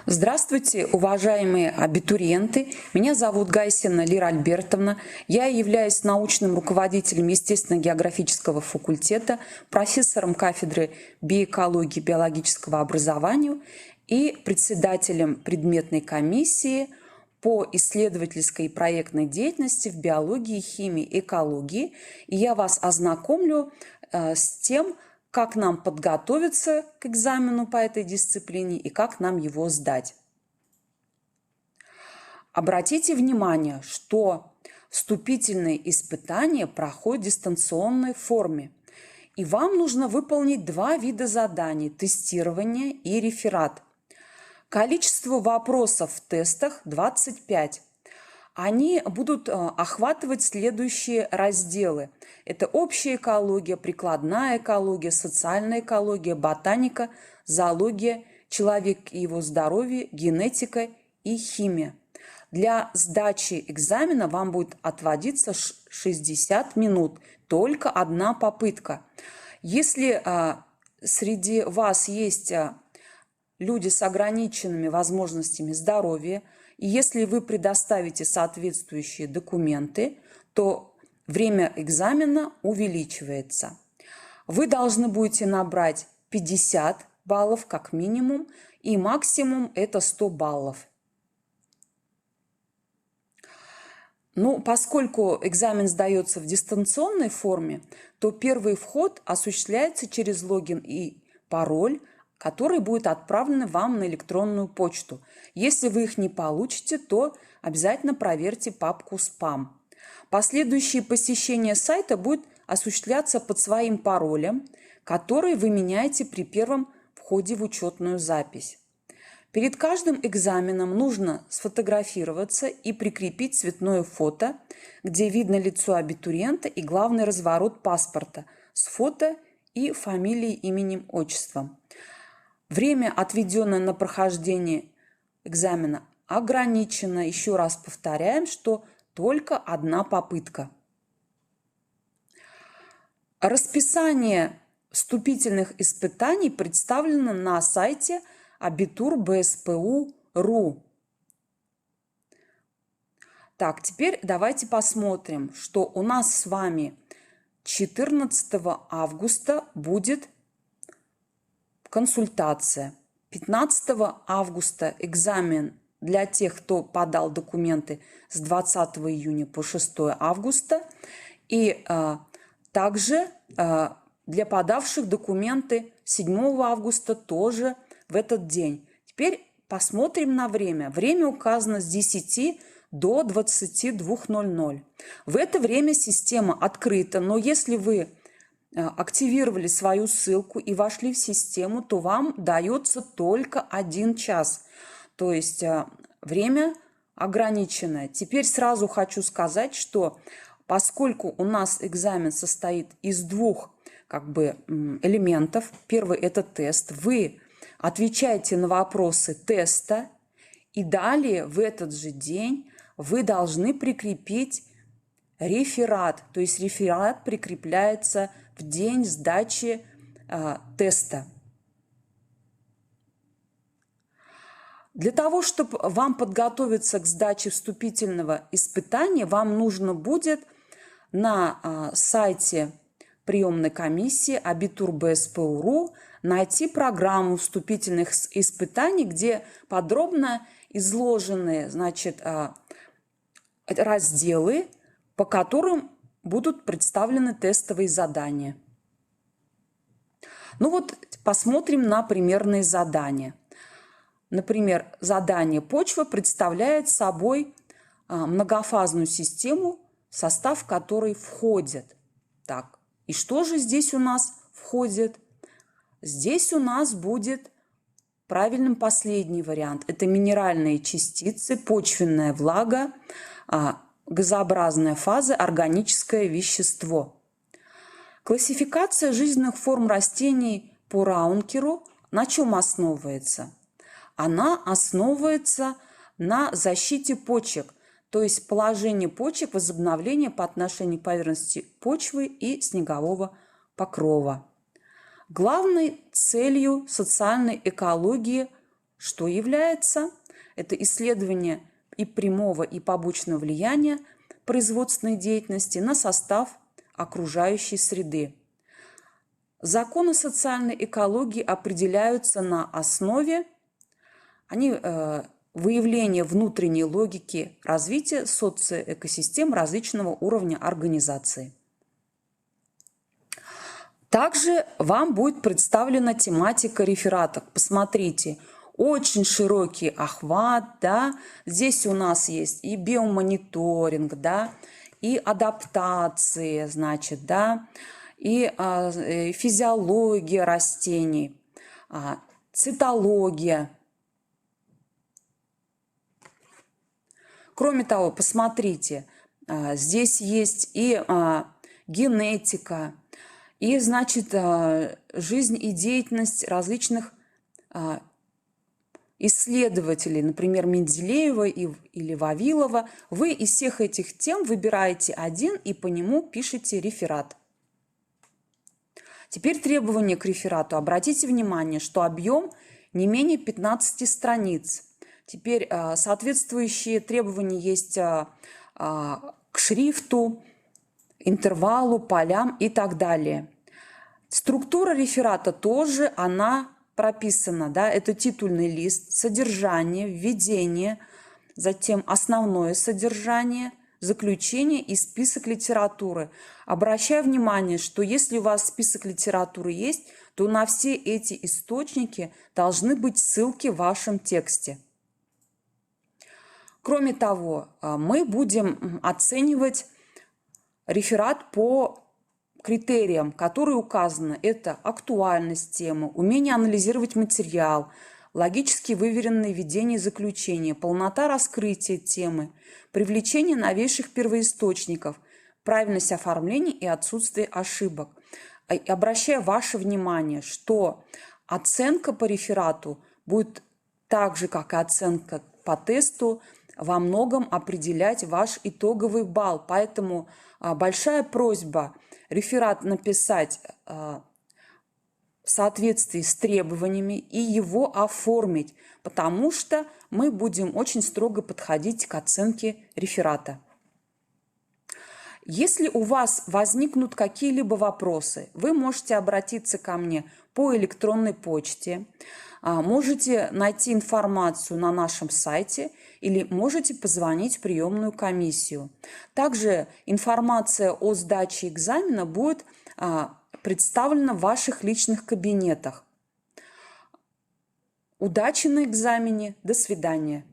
Здравствуйте, уважаемые абитуриенты! Меня зовут Гайсина Лира Альбертовна. Я являюсь научным руководителем естественно-географического факультета, профессором кафедры биоэкологии и биологического образования и председателем предметной комиссии по исследовательской и проектной деятельности в биологии, химии, экологии. И я вас ознакомлю с тем, как нам подготовиться к экзамену по этой дисциплине и как нам его сдать. Обратите внимание, что вступительные испытания проходят в дистанционной форме. И вам нужно выполнить два вида заданий – тестирование и реферат. Количество вопросов в тестах 25. Они будут охватывать следующие разделы. Это общая экология, прикладная экология, социальная экология, ботаника, зоология, человек и его здоровье, генетика и химия. Для сдачи экзамена вам будет отводиться 60 минут, только одна попытка. Если среди вас есть люди с ограниченными возможностями здоровья, и если вы предоставите соответствующие документы, то время экзамена увеличивается. Вы должны будете набрать 50 баллов как минимум, и максимум это 100 баллов. Поскольку экзамен сдается в дистанционной форме, то первый вход осуществляется через логин и пароль, который будет отправлен вам на электронную почту. Если вы их не получите, то обязательно проверьте папку «Спам». Последующее посещение сайта будет осуществляться под своим паролем, который вы меняете при первом входе в учетную запись. Перед каждым экзаменом нужно сфотографироваться и прикрепить цветное фото, где видно лицо абитуриента и главный разворот паспорта с фото и фамилией, именем, отчеством. Время, отведенное на прохождение экзамена, ограничено. Еще раз повторяем, что только одна попытка. Расписание вступительных испытаний представлено на сайте abitur.bspu.ru. Так, теперь давайте посмотрим, что у нас с вами 14 августа будет консультация. 15 августа экзамен для тех, кто подал документы с 20 июня по 6 августа. И также для подавших документы 7 августа тоже в этот день. Теперь посмотрим на время. Время указано с 10 до 22:00. В это время система открыта, но если вы активировали свою ссылку и вошли в систему, то вам дается только 1 час. То есть время ограниченное. Теперь сразу хочу сказать, что поскольку у нас экзамен состоит из двух элементов. Первый – это тест. Вы отвечаете на вопросы теста, и далее в этот же день вы должны прикрепить реферат. То есть реферат прикрепляется в день сдачи теста. Для того, чтобы вам подготовиться к сдаче вступительного испытания, вам нужно будет на сайте приемной комиссии abitur.bspu.ru найти программу вступительных испытаний, где подробно изложены, разделы, по которым будут представлены тестовые задания. Посмотрим на примерные задания. Например, задание «Почва» представляет собой многофазную систему, в состав которой входит. Так, и что же здесь у нас входит? Здесь у нас будет правильным последний вариант. Это минеральные частицы, почвенная влага, газообразная фаза, органическое вещество. Классификация жизненных форм растений по Раункеру на чем основывается? Она основывается на защите почек, то есть положение почек, возобновление по отношению к поверхности почвы и снегового покрова. Главной целью социальной экологии что является? Это исследование и прямого, и побочного влияния производственной деятельности на состав окружающей среды. Законы социальной экологии определяются на основе выявления внутренней логики развития социоэкосистем различного уровня организации. Также вам будет представлена тематика реферата. Посмотрите, очень широкий охват, да, здесь у нас есть и биомониторинг, да, и адаптации, значит, да, и физиология растений, цитология. Кроме того, посмотрите, здесь есть и генетика, и, значит, жизнь и деятельность различных исследователей, например, Менделеева или Вавилова. Вы из всех этих тем выбираете один и по нему пишете реферат. Теперь требования к реферату. Обратите внимание, что объем не менее 15 страниц. Теперь соответствующие требования есть к шрифту, интервалу, полям и так далее. Структура реферата тоже, она прописана, да, это титульный лист, содержание, введение, затем основное содержание, заключение и список литературы. Обращаю внимание, что если у вас список литературы есть, то на все эти источники должны быть ссылки в вашем тексте. Кроме того, мы будем оценивать реферат по критериям, которые указаны. Это актуальность темы, умение анализировать материал, логически выверенное введение и заключение, полнота раскрытия темы, привлечение новейших первоисточников, правильность оформления и отсутствие ошибок. Обращаю ваше внимание, что оценка по реферату будет так же, как и оценка по тесту, во многом определять ваш итоговый балл. Поэтому большая просьба реферат написать в соответствии с требованиями и его оформить, потому что мы будем очень строго подходить к оценке реферата. Если у вас возникнут какие-либо вопросы, вы можете обратиться ко мне по электронной почте, можете найти информацию на нашем сайте или можете позвонить в приемную комиссию. Также информация о сдаче экзамена будет представлена в ваших личных кабинетах. Удачи на экзамене! До свидания!